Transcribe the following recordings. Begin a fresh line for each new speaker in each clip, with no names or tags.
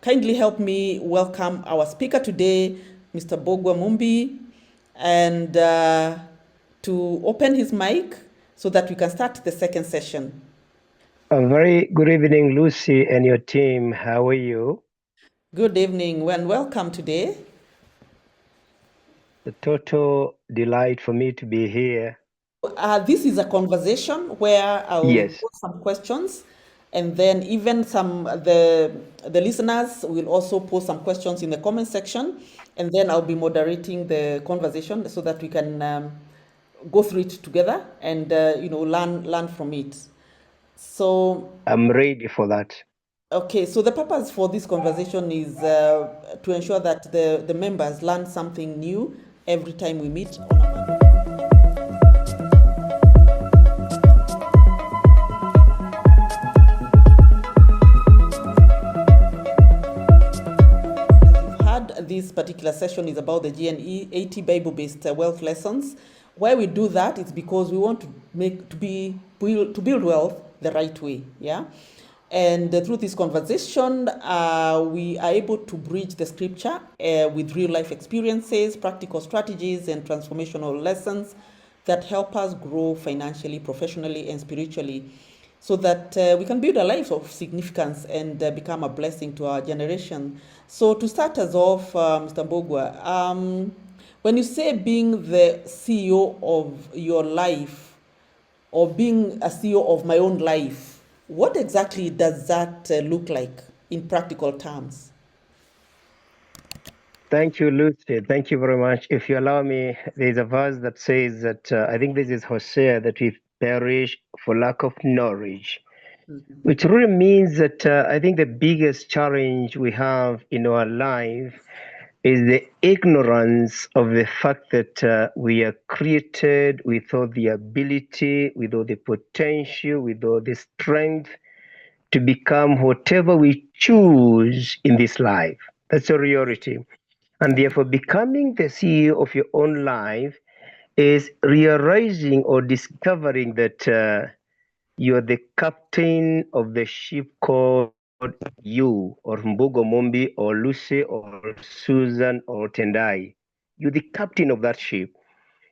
Kindly help me welcome our speaker today, Mr. Bogwa Mumbi, and to open his mic so that we can start the second session.
A very good evening, Lucy and your team. How are you?
Good evening and welcome today.
A total delight for me to be here.
This is a conversation where I'll
Yes,
put some questions, and then even the listeners will also post some questions in the comment section, and then I'll be moderating the conversation so that we can go through it together and learn from it. So
I'm ready for that.
okay, so the purpose for this conversation is to ensure that the members learn something new every time we meet on a Monday. This particular session is about the GNE 80 Bible-based wealth lessons. Why we do that is because we want to build wealth the right way, yeah. And through this conversation, we are able to bridge the scripture with real life experiences, practical strategies, and transformational lessons that help us grow financially, professionally, and spiritually, so that we can build a life of significance and become a blessing to our generation. So, to start us off, Mr. Bogwa, when you say being the CEO of your life or being a CEO of my own life, what exactly does that look like in practical terms?
Thank you, Lucy. Thank you very much. If you allow me, there's a verse that says that I think this is Hosea that we perish for lack of knowledge, which really means that I think the biggest challenge we have in our life is the ignorance of the fact that we are created with all the ability, with all the potential, with all the strength to become whatever we choose in this life. That's a reality. And therefore, becoming the CEO of your own life is realizing or discovering that you're the captain of the ship called you, or Mbugo Mumbi, or Lucy, or Susan, or Tendai. You're the captain of that ship.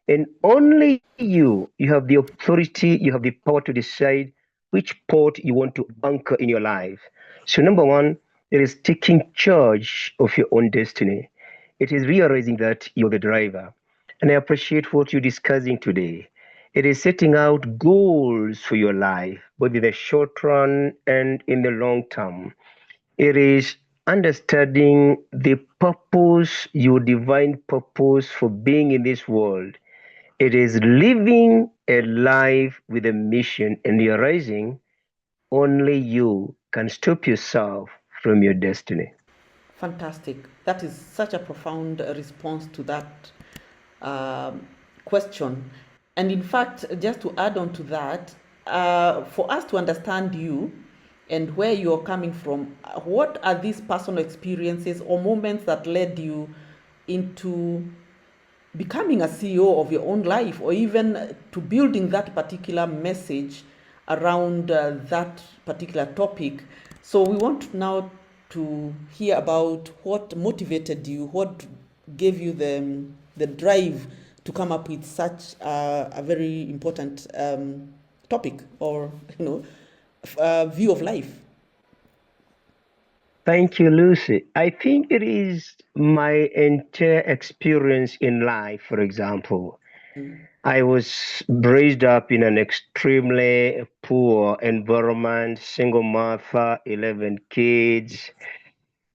And only you have the authority, you have the power to decide which port you want to anchor in your life. So, number one, it is taking charge of your own destiny. It is realizing that you're the driver. And I appreciate what you're discussing today. It is setting out goals for your life, both in the short run and in the long term. It is understanding the purpose, your divine purpose for being in this world. It is living a life with a mission and realizing only you can stop yourself from your destiny.
Fantastic. That is such a profound response to that question. And in fact, just to add on to that, for us to understand you and where you're coming from, what are these personal experiences or moments that led you into becoming a CEO of your own life, or even to building that particular message around that particular topic? So we want now to hear about what motivated you, what gave you the drive to come up with such a very important topic, or view of life.
Thank you, Lucy. I think it is my entire experience in life, for example. I was raised up in an extremely poor environment, single mother, 11 kids,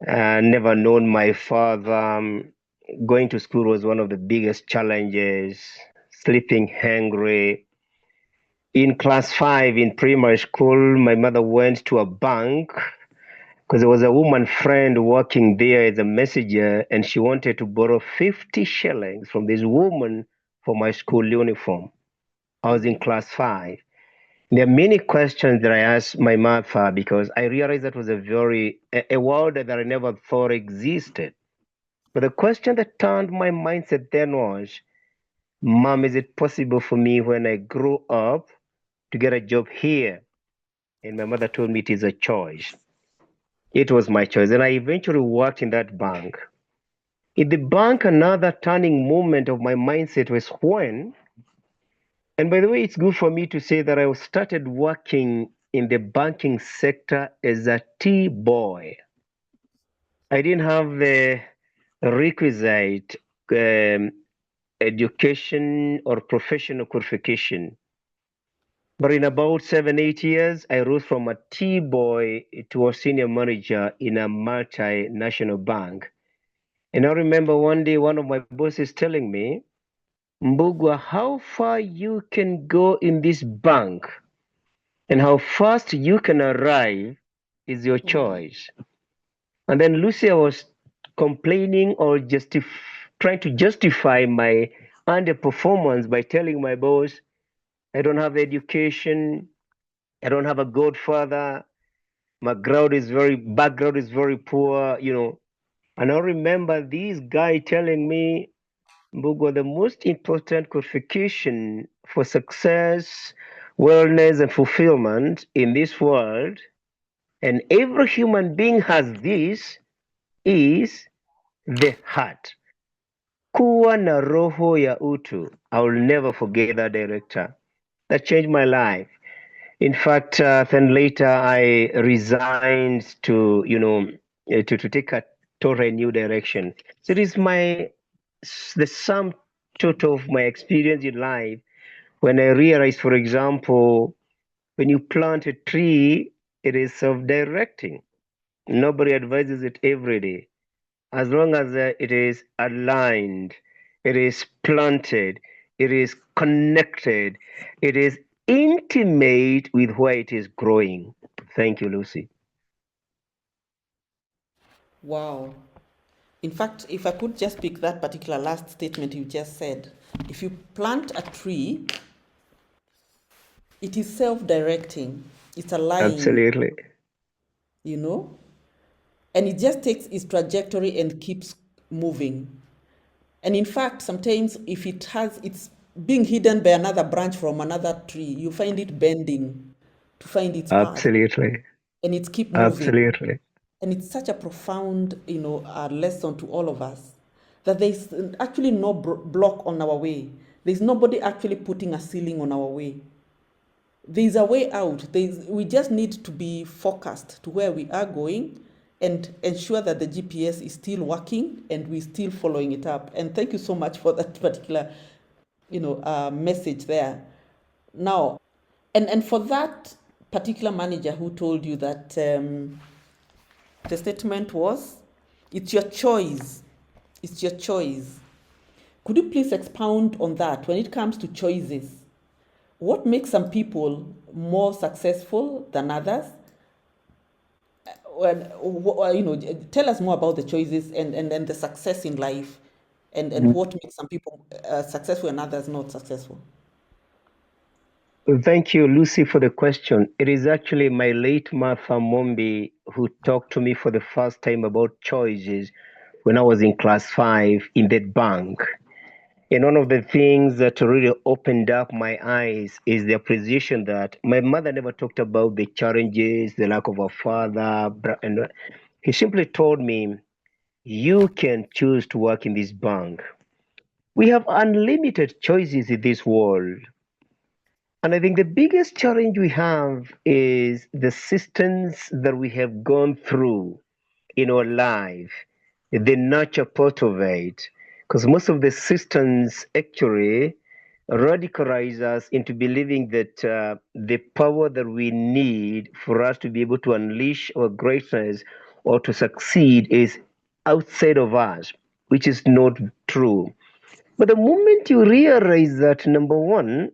never known my father. Going to school was one of the biggest challenges, sleeping hungry. In class five in primary school, my mother went to a bank because there was a woman friend working there as a messenger, and she wanted to borrow 50 shillings from this woman for my school uniform. I was in class five. There are many questions that I asked my mother because I realized that was a world that I never thought existed. But the question that turned my mindset then was, Mom, is it possible for me when I grow up to get a job here? And my mother told me it is a choice. It was my choice. And I eventually worked in that bank. In the bank, another turning moment of my mindset was when, and by the way, it's good for me to say that I started working in the banking sector as a tea boy. I didn't have the requisite um, education or professional qualification. But in about 7, 8 years, I rose from a tea boy to a senior manager in a multinational bank. And I remember one day one of my bosses telling me, Mbugwa, how far you can go in this bank and how fast you can arrive is your choice. And then Lucia was complaining or trying to justify my underperformance by telling my boss, I don't have education, I don't have a godfather, my background is very poor. And I remember this guy telling me, Mbugo, the most important qualification for success, wellness, and fulfillment in this world, and every human being has this, is the heart. Kuwa na roho ya utu. I will never forget that director. That changed my life. In fact, then later I resigned to take a totally new direction. So it is the sum total of my experience in life when I realized, for example, when you plant a tree, it is self-directing. Nobody advises it every day. As long as it is aligned, it is planted, it is connected, it is intimate with where it is growing. Thank you, Lucy.
Wow. In fact, if I could just pick that particular last statement you just said, if you plant a tree, it is self-directing, it's aligned,
Absolutely.
you know, and it just takes its trajectory and keeps moving. And in fact, sometimes if it's being hidden by another branch from another tree, you find it bending to find its path,
Absolutely.
and it's keep moving.
Absolutely.
And it's such a profound, lesson to all of us that there's actually no block on our way. There's nobody actually putting a ceiling on our way. There's a way out. We just need to be focused to where we are going and ensure that the GPS is still working and we're still following it up. And thank you so much for that particular, message there. Now, and for that particular manager who told you that the statement was, it's your choice. It's your choice. Could you please expound on that when it comes to choices? What makes some people more successful than others? Tell us more about the choices and the success in life, and what makes some people successful and others not successful.
Thank you, Lucy, for the question. It is actually my late Martha Mombi who talked to me for the first time about choices when I was in class 5 in that bank. And one of the things that really opened up my eyes is the appreciation that my mother never talked about the challenges, the lack of a father. And he simply told me, you can choose to work in this bank. We have unlimited choices in this world. And I think the biggest challenge we have is the systems that we have gone through in our life, the nurture part of it. Because most of the systems actually radicalize us into believing that the power that we need for us to be able to unleash our greatness or to succeed is outside of us, which is not true. But the moment you realize that, number one,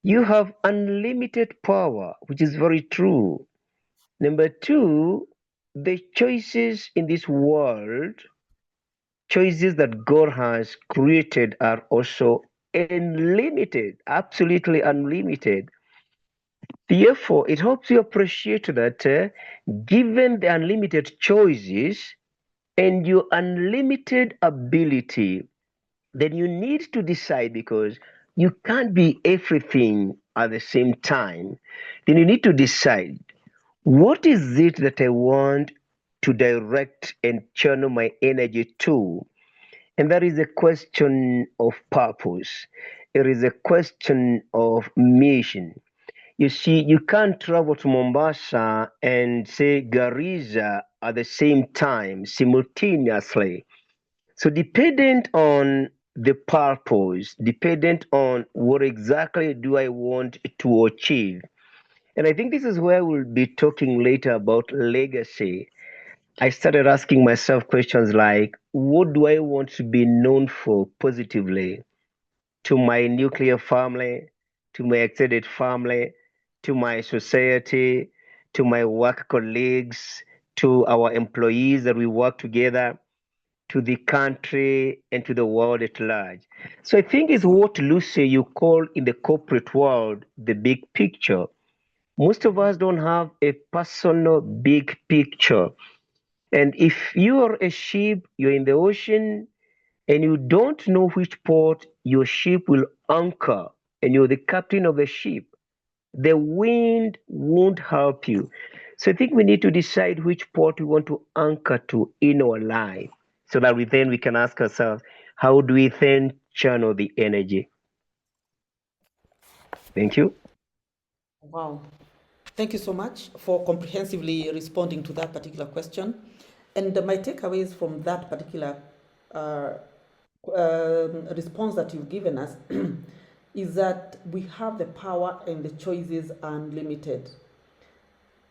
you have unlimited power, which is very true. Number two, the choices in this world, choices that God has created, are also unlimited, absolutely unlimited. Therefore, it helps you appreciate that given the unlimited choices and your unlimited ability, then you need to decide because you can't be everything at the same time. Then you need to decide, what is it that I want to direct and channel my energy to? And that is a question of purpose. It is a question of mission. You see, you can't travel to Mombasa and say Garissa at the same time, simultaneously. So, dependent on the purpose, dependent on what exactly do I want to achieve. And I think this is where we'll be talking later about legacy. I started asking myself questions like, what do I want to be known for positively to my nuclear family, to my extended family, to my society, to my work colleagues, to our employees that we work together, to the country, and to the world at large. So I think it's what Lucy you call in the corporate world the big picture. Most of us don't have a personal big picture. And if you are a ship, you're in the ocean, and you don't know which port your ship will anchor, and you're the captain of the ship, the wind won't help you. So I think we need to decide which port we want to anchor to in our life so that we can ask ourselves, how do we then channel the energy? Thank you.
Wow. Thank you so much for comprehensively responding to that particular question. And my takeaways from that particular uh, response that you've given us is that we have the power and the choices unlimited.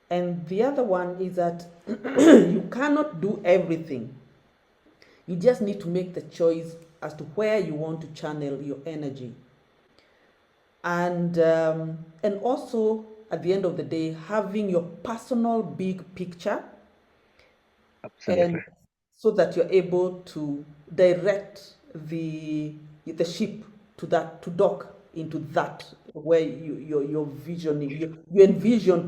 And the other one is that you cannot do everything. You just need to make the choice as to where you want to channel your energy. And also at the end of the day, having your personal big picture,
Absolutely.
and so that you're able to direct the ship to that, to dock into that where your vision, you envision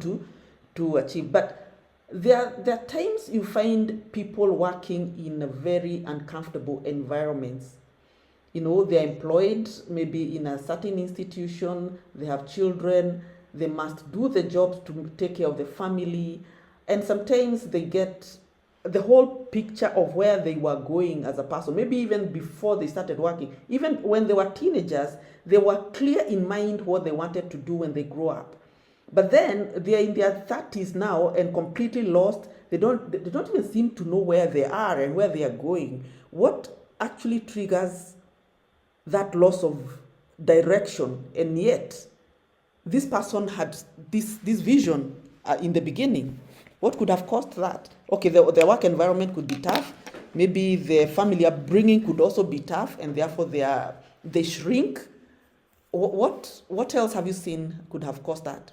to achieve. But there are times you find people working in a very uncomfortable environments. You know, they're employed maybe in a certain institution, they have children, they must do the job to take care of the family, and sometimes they get the whole picture of where they were going as a person, maybe even before they started working. Even when they were teenagers, they were clear in mind what they wanted to do when they grow up. But then they are in their 30s now and completely lost. They don't even seem to know where they are and where they are going. What actually triggers that loss of direction? And yet this person had this vision in the beginning. What could have caused that? Okay, the work environment could be tough, maybe the family upbringing could also be tough, and therefore they shrink. What else have you seen could have caused that?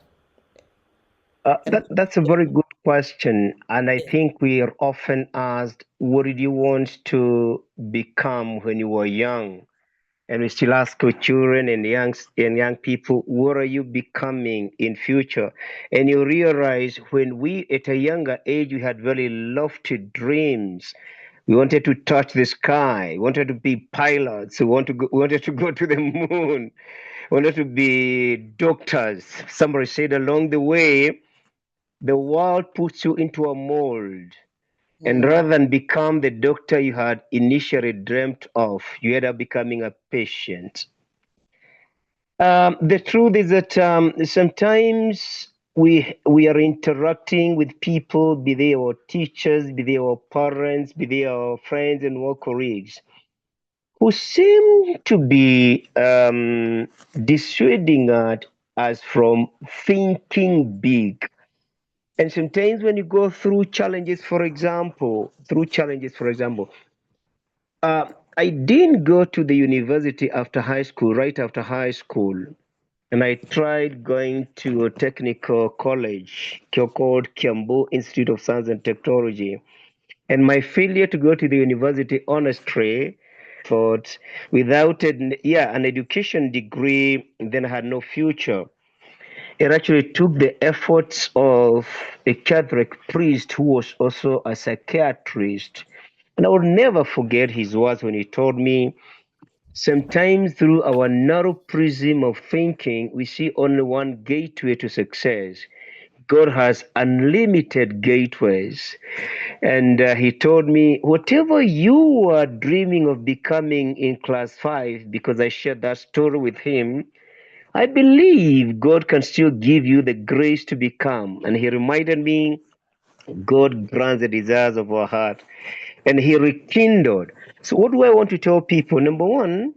And
That's a very good question. And I think we are often asked, what did you want to become when you were young? And we still ask our children and young people, what are you becoming in future? And you realize when we at a younger age we had very lofty dreams. We wanted to touch the sky, we wanted to be pilots, we wanted to go to the moon, we wanted to be doctors. Somebody said along the way, the world puts you into a mold. And
mm,
rather than become the doctor you had initially dreamt of, you end up becoming a patient. The truth is that sometimes we are interacting with people, be they our teachers, be they our parents, be they our friends and work colleagues, who seem to be dissuading us from thinking big. And sometimes when you go through challenges, for example, uh, I didn't go to the university after high school, right after high school. And I tried going to a technical college called Kiambu Institute of Science and Technology. And my failure to go to the university, honestly, thought without an education degree, then I had no future. It actually took the efforts of a Catholic priest who was also a psychiatrist. And I will never forget his words when he told me, sometimes through our narrow prism of thinking, we see only one gateway to success. God has unlimited gateways. And he told me, whatever you are dreaming of becoming in class 5, because I shared that story with him, I believe God can still give you the grace to become. And he reminded me, God grants the desires of our heart. And he rekindled. So, what do I want to tell people? Number one,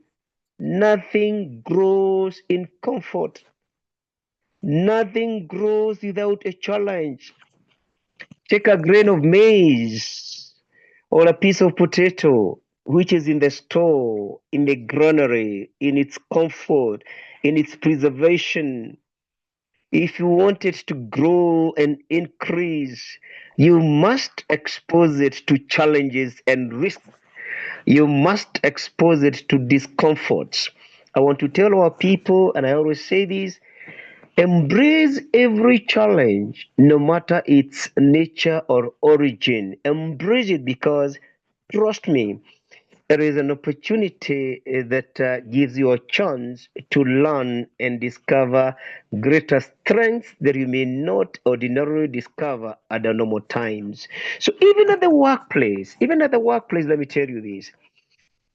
nothing grows in comfort. Nothing grows without a challenge. Take a grain of maize or a piece of potato, which is in the store, in the granary, in its comfort, in its preservation. If you want it to grow and increase, you must expose it to challenges and risks. You must expose it to discomforts. I want to tell our people, and I always say this, embrace every challenge, no matter its nature or origin. Embrace it because, trust me, there is an opportunity that gives you a chance to learn and discover greater strengths that you may not ordinarily discover at the normal times. So even at the workplace, let me tell you this.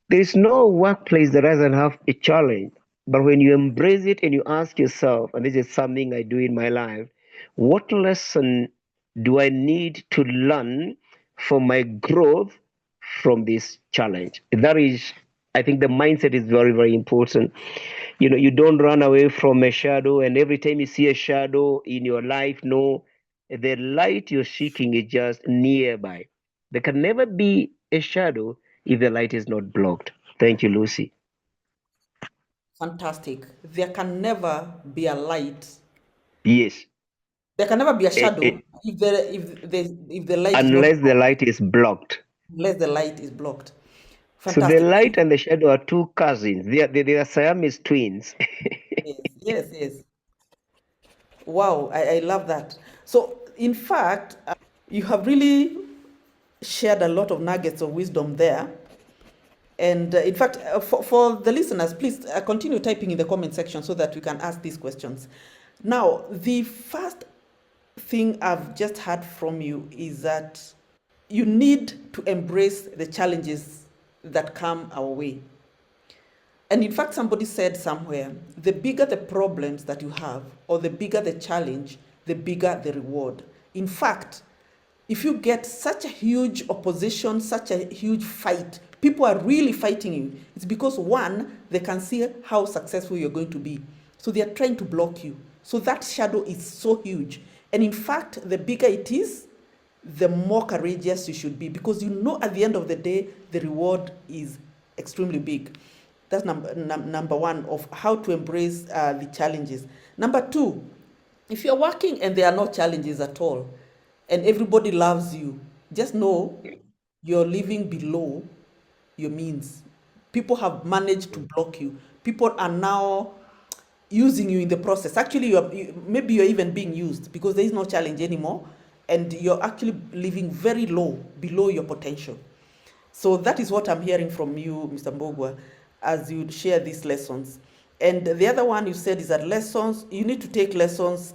There is no workplace that doesn't have a challenge. But when you embrace it and you ask yourself, and this is something I do in my life, what lesson do I need to learn for my growth from this challenge? That is, I think the mindset is very, very important. You know, you don't run away from a shadow, and every time you see a shadow in your life, no, the light you're seeking is just nearby. There can never be a shadow if the light is not blocked. Thank you, Lucy.
Fantastic. There can never be a light.
Yes,
There can never be a
eh,
shadow
eh,
if the light is not
unless the
blocked,
light is blocked.
unless the light is blocked.
So the
Fantastic.
light and the shadow are two cousins. They are Siamese twins.
Yes, yes, yes. Wow, I love that. So, in fact, you have really shared a lot of nuggets of wisdom there. And in fact, for the listeners, please continue typing in the comment section so that we can ask these questions. Now, the first thing I've just heard from you is that you need to embrace the challenges that come our way. And in fact, somebody said somewhere, the bigger the problems that you have, or the bigger the challenge, the bigger the reward. In fact, if you get such a huge opposition, such a huge fight, people are really fighting you. It's because one, they can see how successful you're going to be. So they are trying to block you. So that shadow is so huge. And in fact, the bigger it is, the more courageous you should be, because you know at the end of the day, the reward is extremely big. That's number one of how to embrace the challenges. Number two, if you're working and there are no challenges at all, and everybody loves you, just know you're living below your means. People have managed to block you. People are now using you in the process. Actually, maybe you're even being used because there is no challenge anymore, and you're actually living very low, below your potential. So that is what I'm hearing from you, Mr. Mbogwa, as you share these lessons. And the other one you said is that lessons, you need to take lessons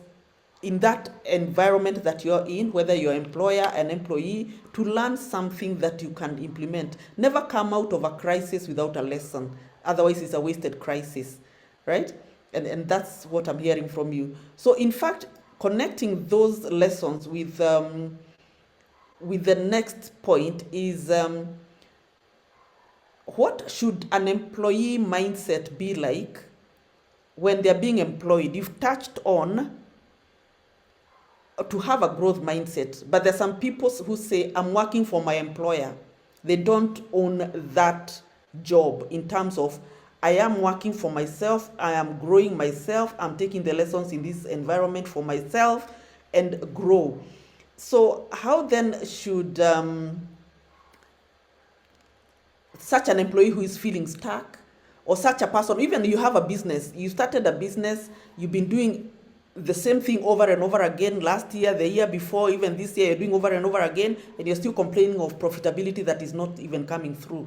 in that environment that you're in, whether you're an employer, an employee, to learn something that you can implement. Never come out of a crisis without a lesson. Otherwise, it's a wasted crisis, right? And that's what I'm hearing from you. So, in fact, connecting those lessons with the next point is what should an employee mindset be like when they're being employed? You've touched on to have a growth mindset, but there's some people who say, I'm working for my employer. They don't own that job in terms of, I am working for myself, I am growing myself, I'm taking the lessons in this environment for myself and grow. So how then should such an employee who is feeling stuck, or such a person, even you have a business, you started a business, you've been doing the same thing over and over again last year, the year before, even this year, you're doing over and over again, and you're still complaining of profitability that is not even coming through.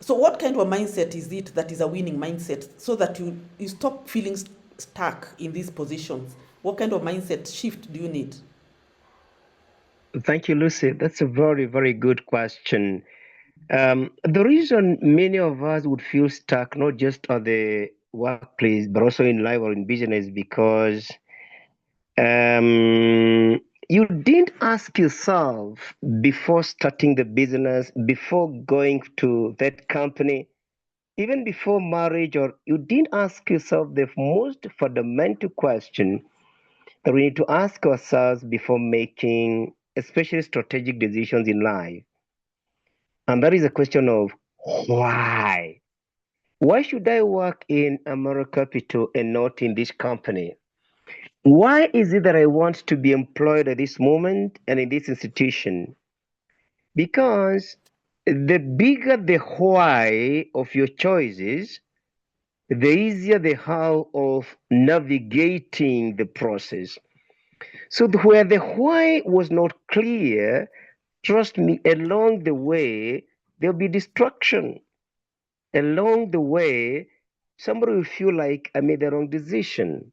So what kind of a mindset is it that is a winning mindset, so that you stop feeling stuck in these positions What kind of mindset shift do you need?
Thank you, Lucy. That's a very, very good question. The reason many of us would feel stuck, not just at the workplace, but also in life or in business, because you didn't ask yourself before starting the business, before going to that company, even before marriage, or you didn't ask yourself the most fundamental question that we need to ask ourselves before making, especially strategic decisions in life. And that is a question of why. Why should I work in America Capital and not in this company? Why is it that I want to be employed at this moment and in this institution? Because the bigger the why of your choices, the easier the how of navigating the process. So, where the why was not clear, trust me, along the way, there'll be destruction. Along the way, somebody will feel like I made the wrong decision.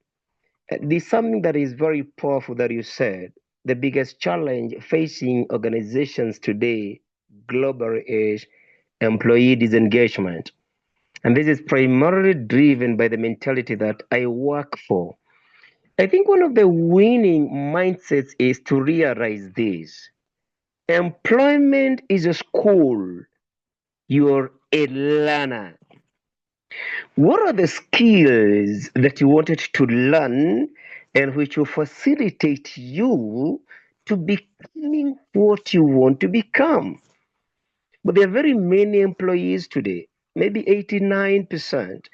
There's something that is very powerful that you said. The biggest challenge facing organizations today globally is employee disengagement. And this is primarily driven by the mentality that I work for. I think one of the winning mindsets is to realize this. Employment is a school. You're a learner. What are the skills that you wanted to learn and which will facilitate you to becoming what you want to become? But there are very many employees today, maybe 89%,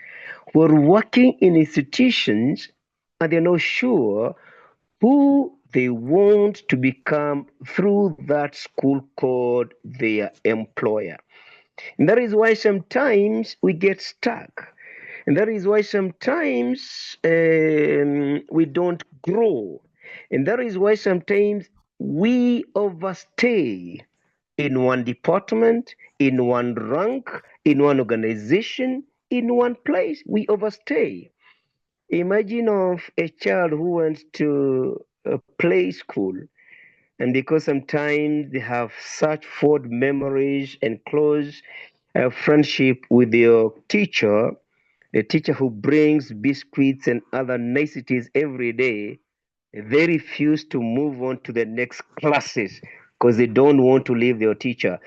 who are working in institutions and they're not sure who they want to become through that school called their employer. And that is why sometimes we get stuck. And that is why sometimes we don't grow. And that is why sometimes we overstay in one department, in one rank, in one organization, in one place. We overstay. Imagine of a child who wants to play school, and because sometimes they have such fond memories and close friendship with your teacher, a teacher who brings biscuits and other niceties every day, they refuse to move on to the next classes because they don't want to leave their teacher.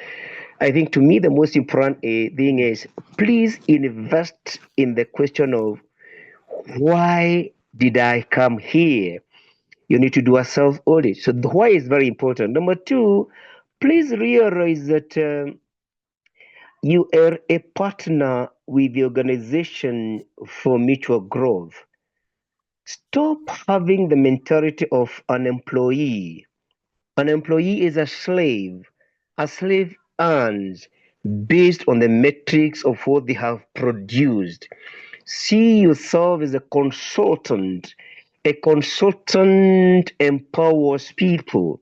I think to me, the most important thing is please invest in the question of why did I come here? You need to do a self audit. So, the why is very important. Number two, please realize that you are a partner with the organization for mutual growth. Stop having the mentality of an employee. An employee is a slave. A slave earns based on the metrics of what they have produced. See yourself as a consultant. A consultant empowers people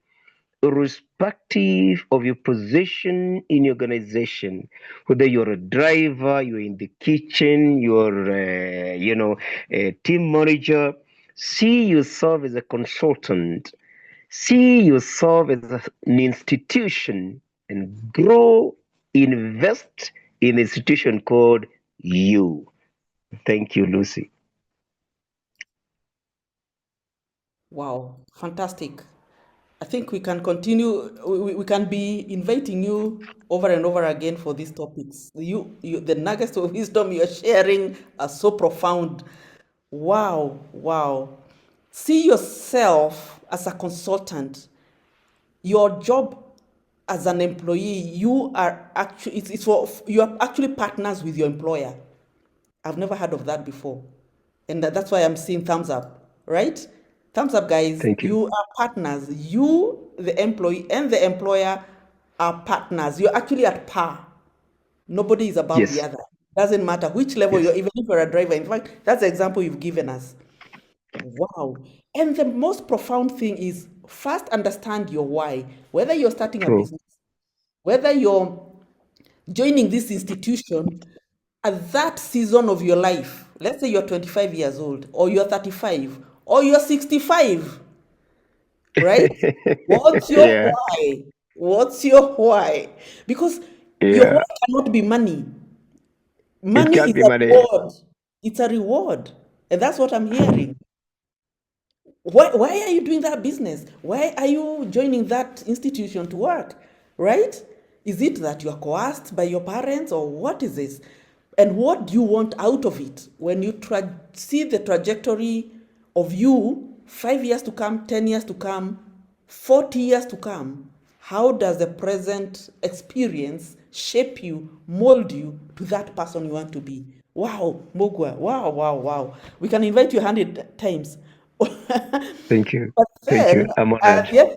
irrespective of your position in your organization, whether you're a driver, you're in the kitchen, you're, a team manager, see yourself as a consultant, see yourself as an institution, and grow, invest in an institution called you. Thank you, Lucy.
Wow, fantastic. I think we can continue, we can be inviting you over and over again for these topics. The nuggets of wisdom you're sharing are so profound. Wow, wow. See yourself as a consultant. Your job as an employee, you are actually, it's for, you are actually partners with your employer. I've never heard of that before. And that's why I'm seeing thumbs up, right? Thumbs up, guys.
Thank you.
You are partners. You, the employee, and the employer are partners. You're actually at par. Nobody is above the
Yes,
other. Doesn't matter which level
yes,
you're, even if you're a driver. In fact, that's the example you've given us. Wow. And the most profound thing is first understand your why. Whether you're starting a
true.
business, whether you're joining this institution at that season of your life, let's say you're 25 years old or you're 35 or you're 65, right? What's your
Yeah,
why? What's your why? Because your why
yeah.
cannot be money.
It
Money
can't
is
be
a
money.
reward. It's a reward. And that's what I'm hearing. Why are you doing that business? Why are you joining that institution to work? Right? Is it that you are coerced by your parents, or what is this? And what do you want out of it when you see the trajectory of you 5 years to come, 10 years to come, 40 years to come? How does the present experience shape you, mold you to that person you want to be? Wow, Mogwa, wow, wow, wow. We can invite you 100 times.
Thank you.
But
Thank you.
then,
I'm honored.
yeah,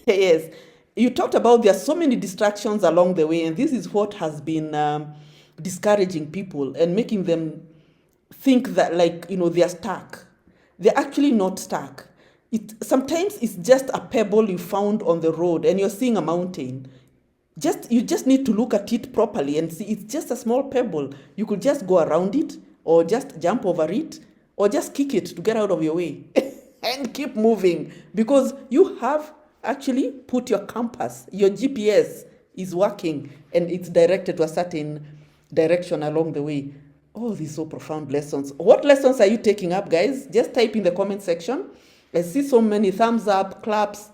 yes, you talked about there are so many distractions along the way, and this is what has been discouraging people and making them think that, like, they're stuck. They're actually not stuck. Sometimes it's just a pebble you found on the road and you're seeing a mountain. You just need to look at it properly and see it's just a small pebble. You could just go around it, or just jump over it, or just kick it to get out of your way and keep moving, because you have actually put your compass, your GPS is working, and it's directed to a certain direction along the way. Oh, these so profound lessons. What lessons are you taking up, guys? Just type in the comment section. I see so many thumbs up, claps,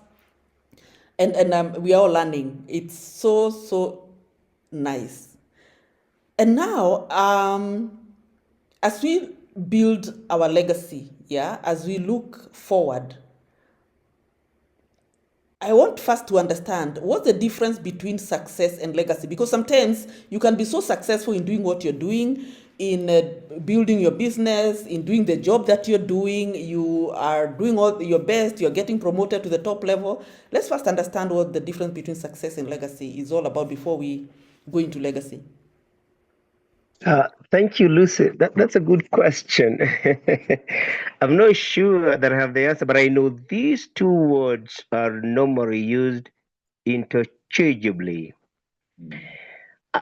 and we are all learning. It's so nice. And now, as we build our legacy, yeah, as we look forward, I want first to understand what's the difference between success and legacy, because sometimes you can be so successful in doing what you're doing, in building your business, in doing the job that you're doing, you are doing all your best, you're getting promoted to the top level. Let's first understand what the difference between success and legacy is all about before we go into legacy.
Thank you, Lucy. That's a good question. I'm not sure that I have the answer, but I know these two words are normally used interchangeably.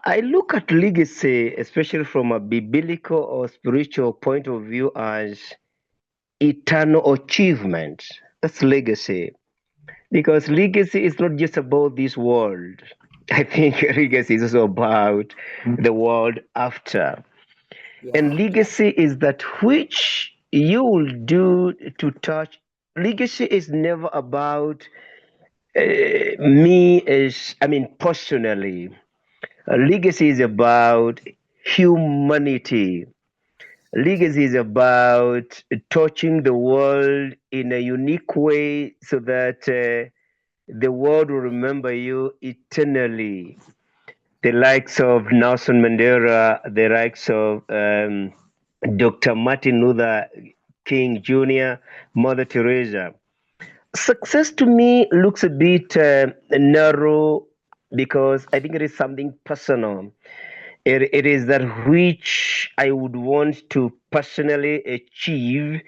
I look at legacy, especially from a biblical or spiritual point of view, as eternal achievement. That's legacy. Because legacy is not just about this world. I think legacy is also about the world after. And
Yeah, yeah.
legacy is that which you will do to touch. Legacy is never about me as, I mean, personally. Legacy is about humanity. Legacy is about touching the world in a unique way so that the world will remember you eternally. The likes of Nelson Mandela, the likes of Dr. Martin Luther King Jr., Mother Teresa. Success to me looks a bit narrow because I think it is something personal. It is that which I would want to personally achieve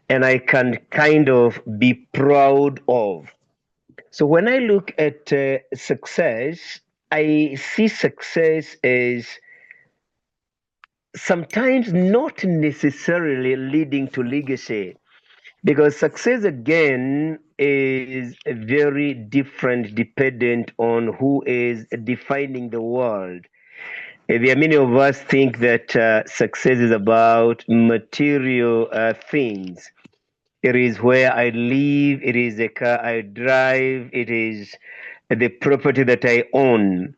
and I can kind of be proud of. So when I look at success, I see success as sometimes not necessarily leading to legacy, because success again is very different dependent on who is defining the world. There are many of us think that success is about material things. It is where I live, it is the car I drive, it is the property that I own.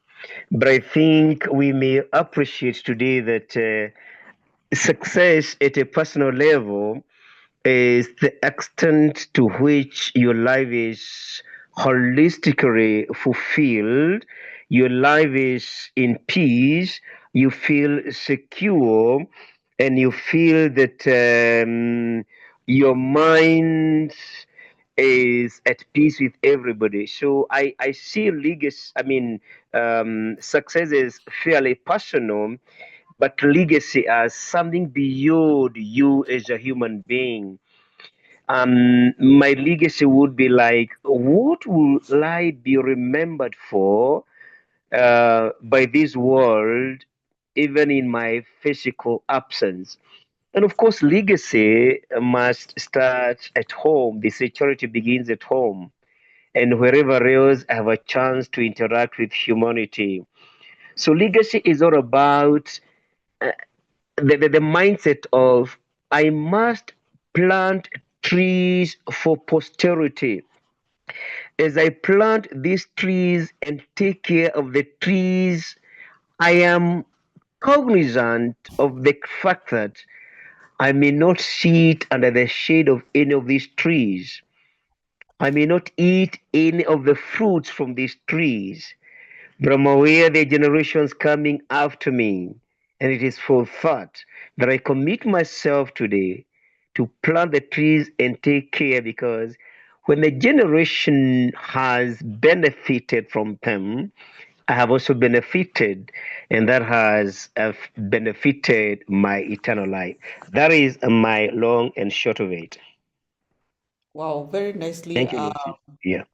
But I think we may appreciate today that success at a personal level is the extent to which your life is holistically fulfilled, your life is in peace, you feel secure, and you feel that your mind is at peace with everybody. So I see legacy, I mean, success is fairly personal, but legacy as something beyond you as a human being. My legacy would be like, what will I be remembered for by this world, even in my physical absence? And of course, legacy must start at home. They say charity begins at home. And wherever else have a chance to interact with humanity. So legacy is all about the mindset of I must plant trees for posterity. As I plant these trees and take care of the trees, I am cognizant of the fact that I may not sit under the shade of any of these trees. I may not eat any of the fruits from these trees. But I'm aware there are generations coming after me, and it is for that that I commit myself today to plant the trees and take care because when the generation has benefited from them, I have also benefited, and that has benefited my eternal life. That is my long and short of it.
Wow, very nicely.
Thank you, Lucy. Yeah,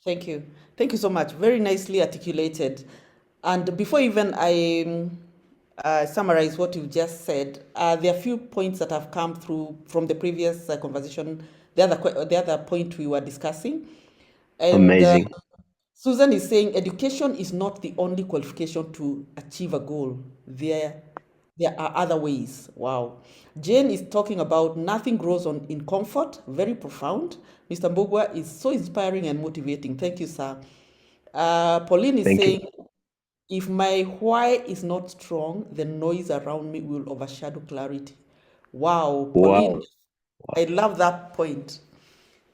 Thank you. Thank you so much. Very nicely articulated. And before even I summarize what you just said, there are a few points that have come through from the previous conversation, the other point we were discussing. And
amazing.
Susan is saying education is not the only qualification to achieve a goal. There are other ways. Wow. Jane is talking about nothing grows in comfort, very profound. Mr. Mbugwa is so inspiring and motivating. Thank you, sir. Pauline is
Thank you.
saying, if my why is not strong, the noise around me will overshadow clarity. Wow, Pauline,
Wow.
I love that point.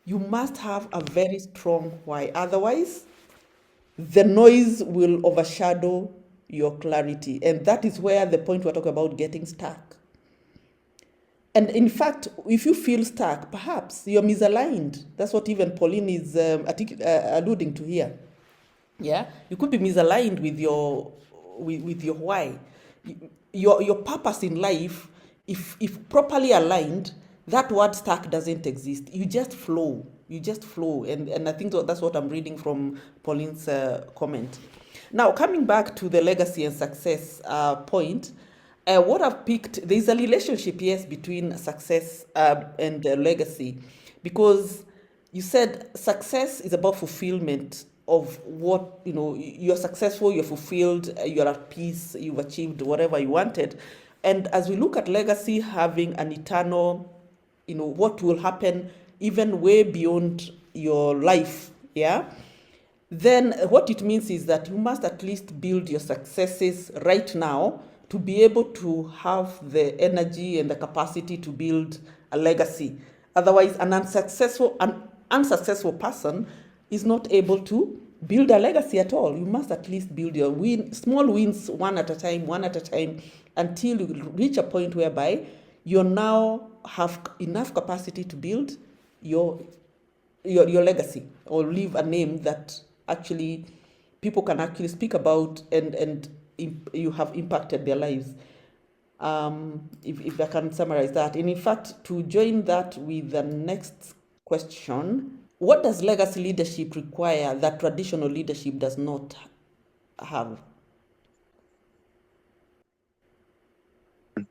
You must have a very strong why. Otherwise, the noise will overshadow your clarity. And that is where the point we're talking about getting stuck. And in fact, if you feel stuck, perhaps you're misaligned. That's what even Pauline is alluding to here. Yeah, you could be misaligned with your why. Your purpose in life, if properly aligned, that word stuck doesn't exist. You just flow. You just flow. And I think that's what I'm reading from Pauline's comment. Now, coming back to the legacy and success point, what I've picked, there's a relationship, yes, between success and legacy, because you said success is about fulfillment of what, you're successful, you're fulfilled, you're at peace, you've achieved whatever you wanted. And as we look at legacy having an eternal, what will happen even way beyond your life, yeah, then what it means is that you must at least build your successes right now to be able to have the energy and the capacity to build a legacy. Otherwise, an unsuccessful person is not able to build a legacy at all. You must at least build your small wins one at a time, until you reach a point whereby you now have enough capacity to build your legacy, or leave a name that actually people can actually speak about, and you have impacted their lives. If I can summarize that. And in fact, to join that with the next question, what does legacy leadership require that traditional leadership does not have?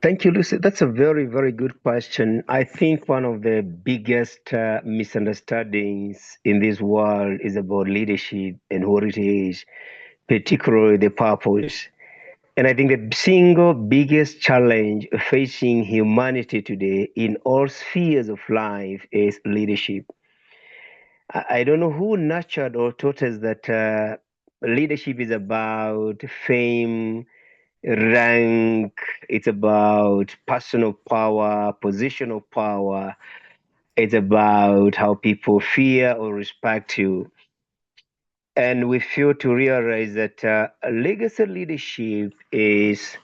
Thank you, Lucy. That's a very, very good question. I think one of the biggest misunderstandings in this world is about leadership and what it is, particularly the purpose. And I think the single biggest challenge facing humanity today in all spheres of life is leadership. I don't know who nurtured or taught us that leadership is about fame, rank, it's about personal power, positional power, it's about how people fear or respect you. And we fail to realize that legacy leadership is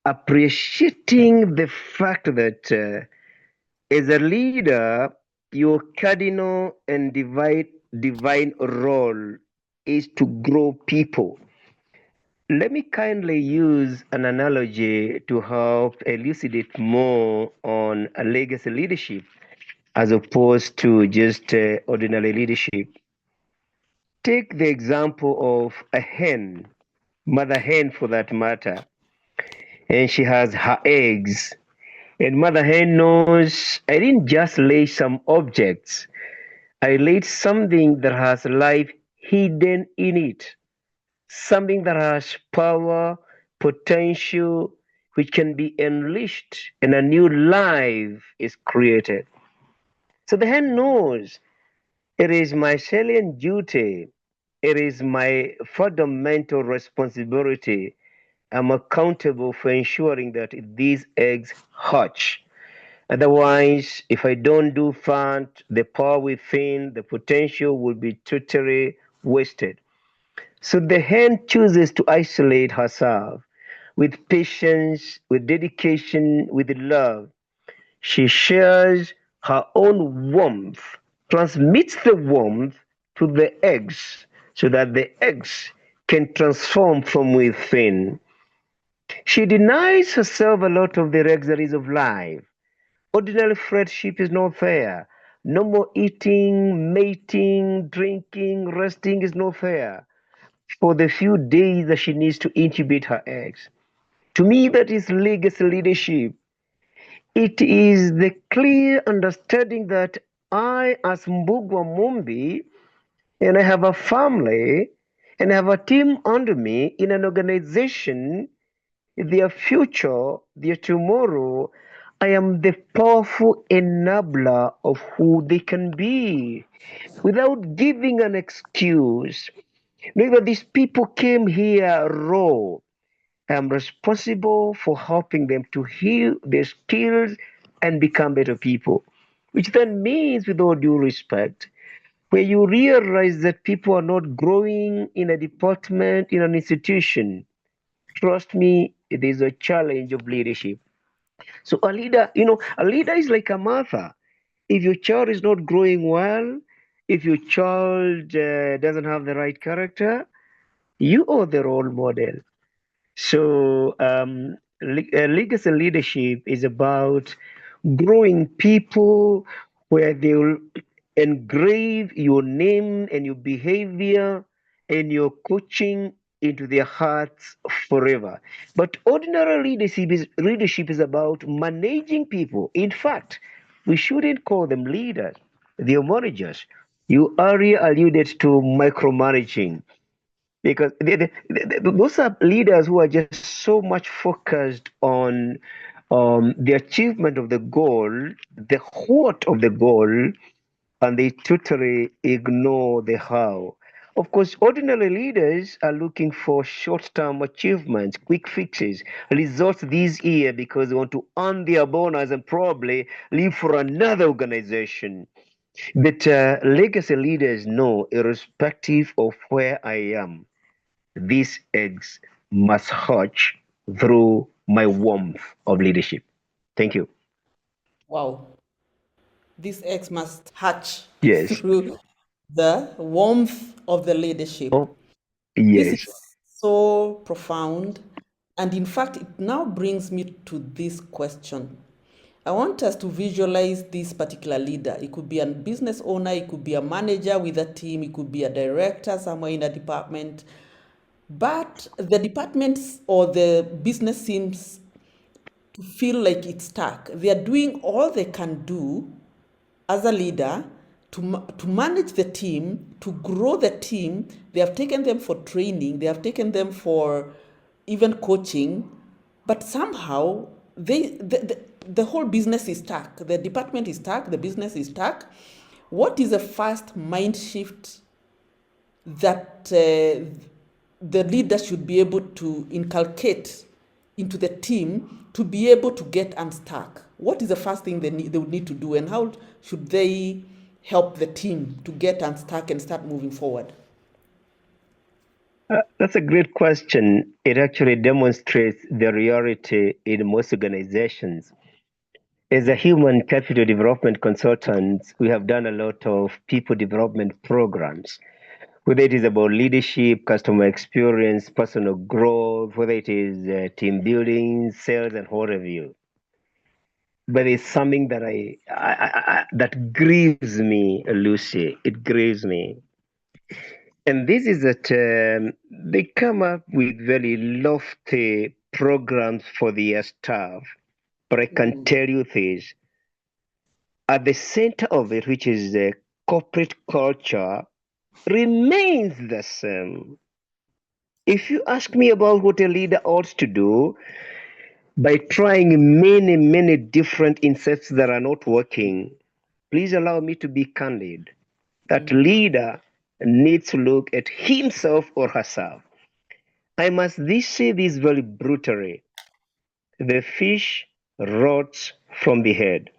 appreciating the fact that as a leader, your cardinal and divine role is to grow people. Let me kindly use an analogy to help elucidate more on a legacy leadership as opposed to just ordinary leadership. Take the example of a hen, mother hen for that matter, and she has her eggs. And Mother Hen knows I didn't just lay some objects, I laid something that has life hidden in it, something that has power, potential, which can be unleashed, and a new life is created. So the hen knows it is my salient duty, it is my fundamental responsibility. I'm accountable for ensuring that these eggs hatch. Otherwise, if I don't do that, the power within, the potential will be totally wasted. So the hen chooses to isolate herself with patience, with dedication, with love. She shares her own warmth, transmits the warmth to the eggs so that the eggs can transform from within. She denies herself a lot of the luxuries of life. Ordinary friendship is not fair. No more eating, mating, drinking, resting is not fair for the few days that she needs to incubate her eggs. To me, that is legacy leadership. It is the clear understanding that I, as Mbugwa Mumbi, and I have a family, and I have a team under me in an organization, their future, their tomorrow, I am the powerful enabler of who they can be without giving an excuse. Knowing that these people came here raw. I am responsible for helping them to heal their skills and become better people. Which then means, with all due respect, where you realize that people are not growing in a department, in an institution, trust me, it is a challenge of leadership. So a leader is like a mother. If your child is not growing well, if your child doesn't have the right character, you are the role model. So, legacy leadership is about growing people where they will engrave your name and your behavior and your coaching into their hearts forever. But ordinary leadership is about managing people. In fact, we shouldn't call them leaders, they are managers. You already alluded to micromanaging because those are leaders who are just so much focused on the achievement of the goal, the what of the goal, and they totally ignore the how. Of course, ordinary leaders are looking for short-term achievements, quick fixes, results this year because they want to earn their bonus and probably leave for another organization. But legacy leaders know, irrespective of where I am, these eggs must hatch through my warmth of leadership. Thank you.
Wow. These eggs must hatch
Yes.
through the warmth of the leadership.
Oh,
This
yes.
is so profound. And in fact, it now brings me to this question. I want us to visualize this particular leader. It could be a business owner, it could be a manager with a team, it could be a director somewhere in a department. But the department or the business seems to feel like it's stuck. They are doing all they can do as a leader to manage the team, to grow the team. They have taken them for training, they have taken them for even coaching, but somehow the whole business is stuck. The department is stuck, the business is stuck. What is the first mind shift that the leader should be able to inculcate into the team to be able to get unstuck? What is the first thing they would need to do, and how should they help the team to get unstuck and start moving forward?
That's a great question. It actually demonstrates the reality in most organizations. As a human capital development consultant, we have done a lot of people development programs, whether it is about leadership, customer experience, personal growth, whether it is team building, sales, and what have you. But it's something that that grieves me, Lucy. It grieves me. And this is that they come up with very lofty programs for their staff. but I can tell you this. At the center of it, which is the corporate culture, remains the same. If you ask me about what a leader ought to do, by trying many, many different insights that are not working, please allow me to be candid. That leader needs to look at himself or herself. I must say this very brutally. The fish rots from the head.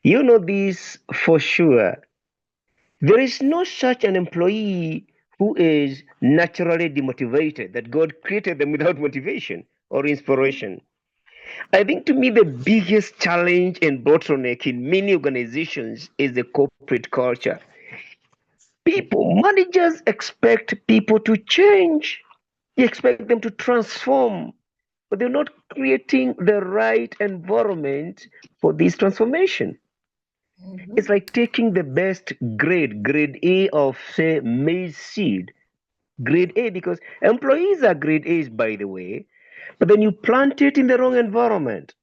You know this for sure. There is no such an employee who is naturally demotivated, that God created them without motivation or inspiration. I think to me, the biggest challenge and bottleneck in many organizations is the corporate culture. Managers expect people to change, they expect them to transform, but they're not creating the right environment for this transformation. It's like taking the best grade A of, say, maize seed, grade A, because employees are grade A's, by the way, but then you plant it in the wrong environment.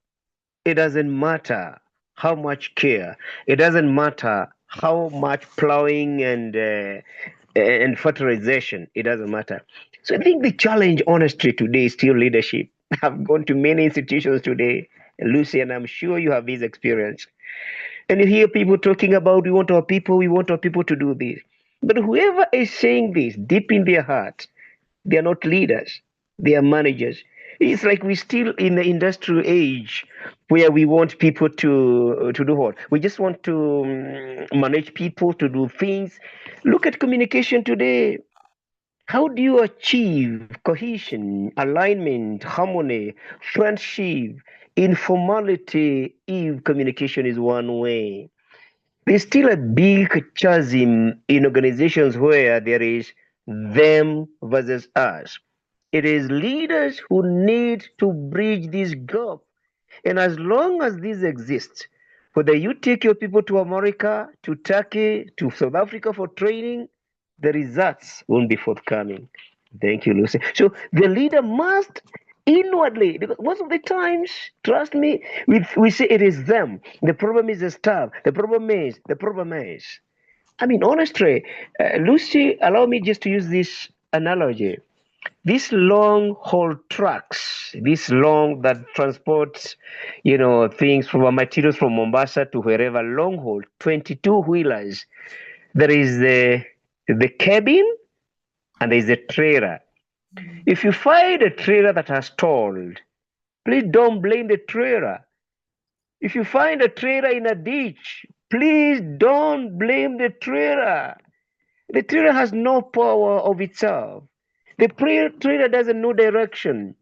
It doesn't matter how much care, it doesn't matter how much plowing and fertilization, it doesn't matter. So I think the challenge, honestly, today is still leadership. I've gone to many institutions today, Lucy, and I'm sure you have this experience. And you hear people talking about, we want our people to do this. But whoever is saying this deep in their heart, they are not leaders, they are managers. It's like we're still in the industrial age where we want people to do what? We just want to manage people to do things. Look at communication today. How do you achieve cohesion, alignment, harmony, friendship, informality if communication is one way? There's still a big chasm in organizations where there is them versus us. It is leaders who need to bridge this gap. And as long as this exists, whether you take your people to America, to Turkey, to South Africa for training, the results won't be forthcoming. Thank you, Lucy. So the leader must inwardly, because most of the times, trust me, we say it is them. The problem is the staff. The problem is. I mean, honestly, Lucy, allow me just to use this analogy. These long haul trucks, this long that transports, things from materials from Mombasa to wherever, long haul, 22 wheelers. There is the cabin and there is a trailer. If you find a trailer that has stalled, please don't blame the trailer. If you find a trailer in a ditch, please don't blame the trailer. The trailer has no power of itself. The trailer doesn't know direction.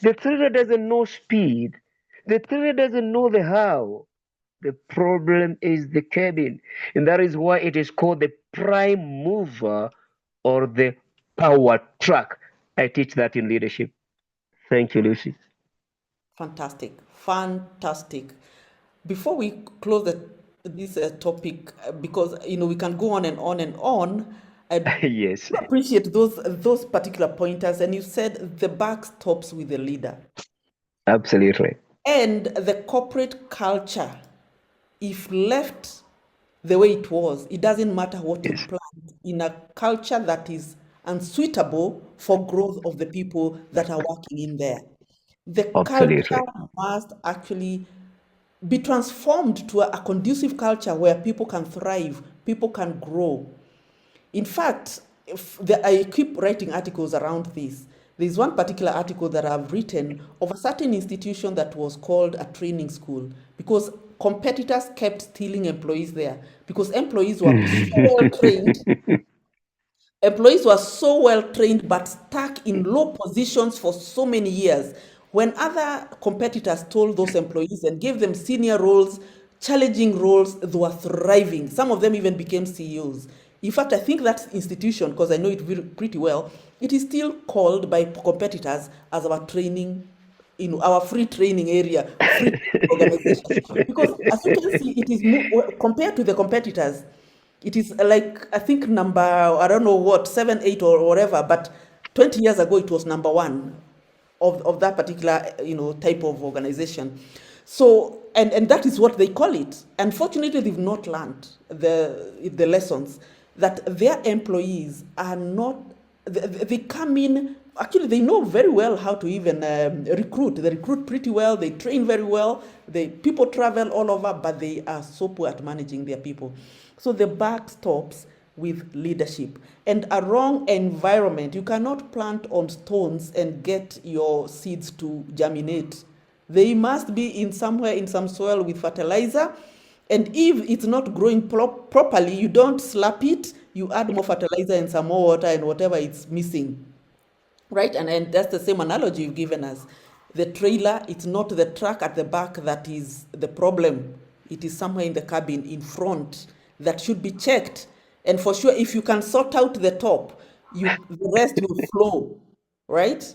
The trailer doesn't know speed. The trailer doesn't know the how. The problem is the cabin. And that is why it is called the prime mover or the power truck. I teach that in leadership. Thank you, Lucy.
Fantastic, fantastic. Before we close this topic, because we can go on and on and on, I
Yes,
appreciate those particular pointers. And you said the buck stops with the leader
absolutely.
and the corporate culture. If left the way it was, it doesn't matter what you
Yes,
plant in a culture that is unsuitable for growth of the people that are working in there. The
absolutely.
culture must actually be transformed to a conducive culture where people can thrive, people can grow. In fact, I keep writing articles around this. There's one particular article that I've written of a certain institution that was called a training school because competitors kept stealing employees there because employees were so well trained. Employees were so well trained but stuck in low positions for so many years. When other competitors told those employees and gave them senior roles, challenging roles, they were thriving. Some of them even became CEOs. In fact, I think that institution, because I know it pretty well, it is still called by competitors as our training, our free training area, free organization. Because as you can see, it is compared to the competitors, it is like, I think number, I don't know what, 7, 8 or whatever, but 20 years ago it was number one of that particular, type of organization. So, and that is what they call it. Unfortunately, they've not learned the lessons that their employees are not, they come in, actually, they know very well how to even recruit. They recruit pretty well, they train very well, people travel all over, but they are so poor at managing their people. So the buck stops with leadership and a wrong environment. You cannot plant on stones and get your seeds to germinate. They must be in somewhere in some soil with fertilizer. And if it's not growing properly, you don't slap it, you add more fertilizer and some more water and whatever it's missing. Right? And that's the same analogy you've given us. The trailer, it's not the truck at the back that is the problem. It is somewhere in the cabin in front that should be checked. And for sure, if you can sort out the top, the rest will flow. Right?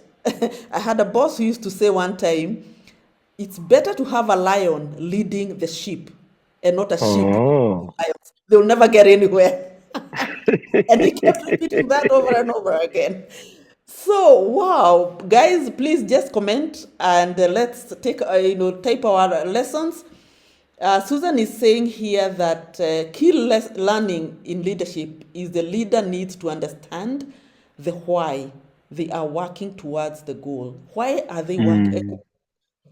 I had a boss who used to say one time, it's better to have a lion leading the sheep and not a sheep leading the
Oh.
lions. They'll never get anywhere. And he kept repeating that over and over again. So, wow, guys, please just comment and let's take, type our lessons. Susan is saying here that key learning in leadership is the leader needs to understand the why they are working towards the goal. Why are they working?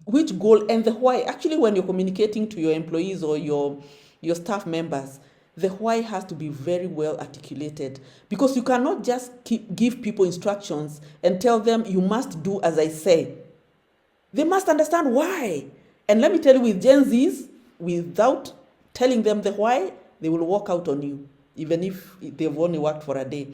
Which goal and the why. Actually, when you're communicating to your employees or your staff members, the why has to be very well articulated, because you cannot just give people instructions and tell them you must do as I say. They must understand why. And let me tell you, with Gen Zs, without telling them the why, they will walk out on you, even if they've only worked for a day.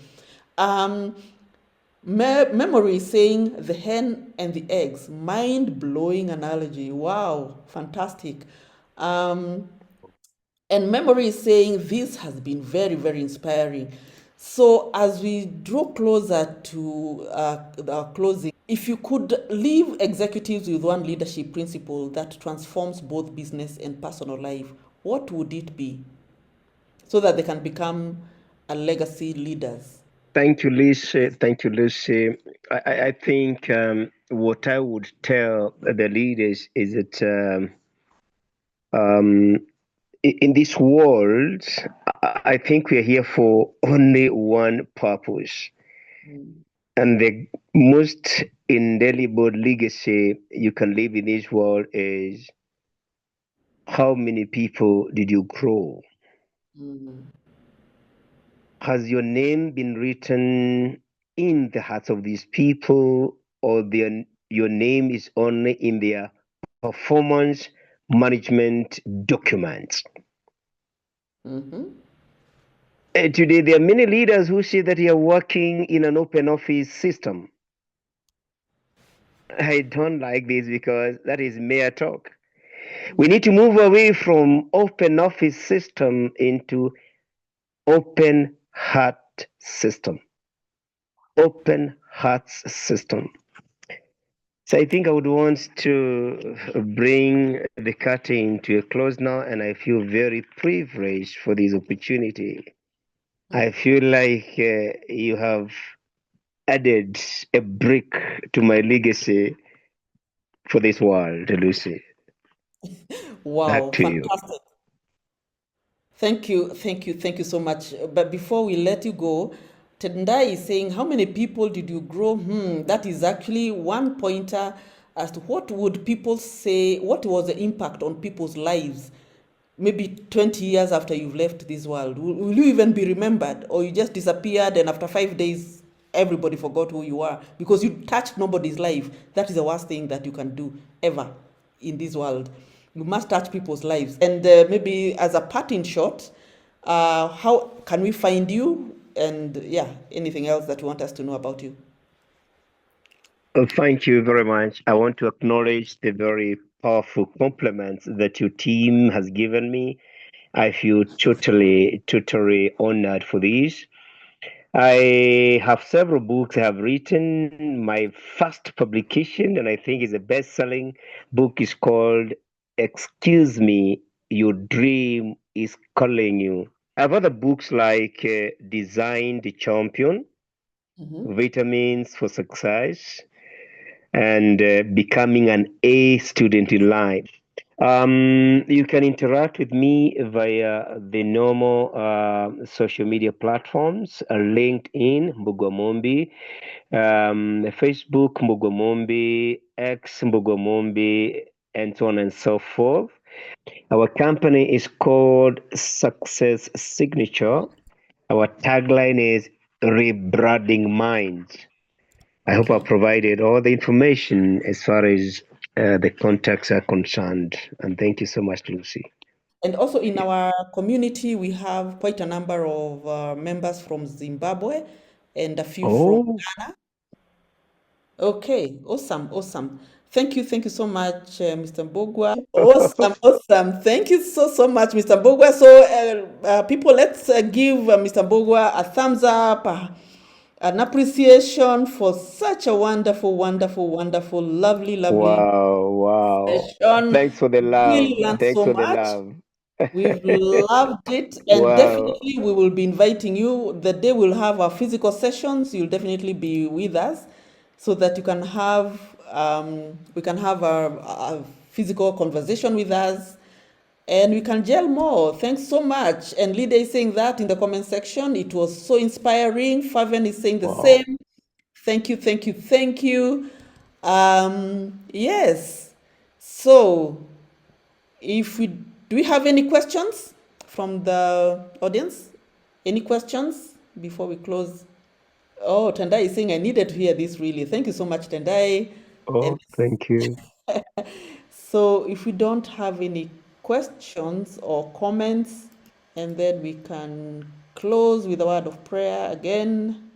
Memory is saying the hen and the eggs. Mind blowing analogy. Wow, fantastic. And memory is saying this has been very, very inspiring. So, as we draw closer to our closing, if you could leave executives with one leadership principle that transforms both business and personal life, what would it be so that they can become a legacy leaders?
Thank you, Lucy. Thank you, Lucy. I think what I would tell the leaders is that in this world, I think we are here for only one purpose. And the most indelible legacy you can leave in this world is how many people did you grow? Has your name been written in the hearts of these people, or your name is only in their performance management documents? Today, there are many leaders who say that they are working in an open office system. I don't like this because that is mere talk. We need to move away from open office system into open heart system. Open hearts system. So I think I would want to bring the curtain to a close now, and I feel very privileged for this opportunity. I feel like you have added a brick to my legacy for this world, Lucy. Back
Wow,
to you.
fantastic. Thank you so much. But before we let you go, Tendai is saying, how many people did you grow? That is actually one pointer as to what would people say, what was the impact on people's lives maybe 20 years after you've left this world. Will you even be remembered? Or you just disappeared and after 5 days, everybody forgot who you are because you touched nobody's life? That is the worst thing that you can do ever in this world. You must touch people's lives. And maybe as a parting shot, how can we find you? And yeah, anything else that you want us to know about you?
Thank you very much. I want to acknowledge the very powerful compliments that your team has given me. I feel totally honored for this. I have several books I have written. My first publication, and I think is a best-selling book, is called "Excuse Me, Your Dream is Calling You." I have other books like "Design the Champion," "Vitamins for Success," and "Becoming an A Student in Life." You can interact with me via the normal social media platforms, LinkedIn, Mbugwamombi, Facebook, Mbugwamombi, X, Mbugwamombi, and so on and so forth. Our company is called Success Signature. Our tagline is Rebranding Minds. I hope I
Okay.
provided all the information as far as the contacts are concerned. And thank you so much, Lucy.
And also in our community, we have quite a number of members from Zimbabwe and a few from
Oh,
Ghana. Okay, awesome, awesome. Thank you so much, Mr. Mbogwa. Awesome, awesome. Thank you so much, Mr. Mbogwa. So, people, let's give Mr. Mbogwa a thumbs up, an appreciation for such a wonderful, wonderful, wonderful, lovely, lovely
wow, wow.
session.
Thanks for the love.
Really learned
Thanks
so
for the
much.
love.
We've loved it, and
Wow.
definitely we will be inviting you. The day we'll have our physical sessions, you'll definitely be with us, so that you can have we can have a physical conversation with us, and we can gel more. Thanks so much. And Lida is saying that in the comment section. It was so inspiring. Fabian is saying the
Wow.
same. Thank you, thank you, thank you. Yes. So if we do we have any questions from the audience? Any questions before we close? Oh, Tendai is saying I needed to hear this really. Thank you so much, Tendai. And
Oh, thank you.
so if we don't have any questions or comments, and then we can close with a word of prayer again.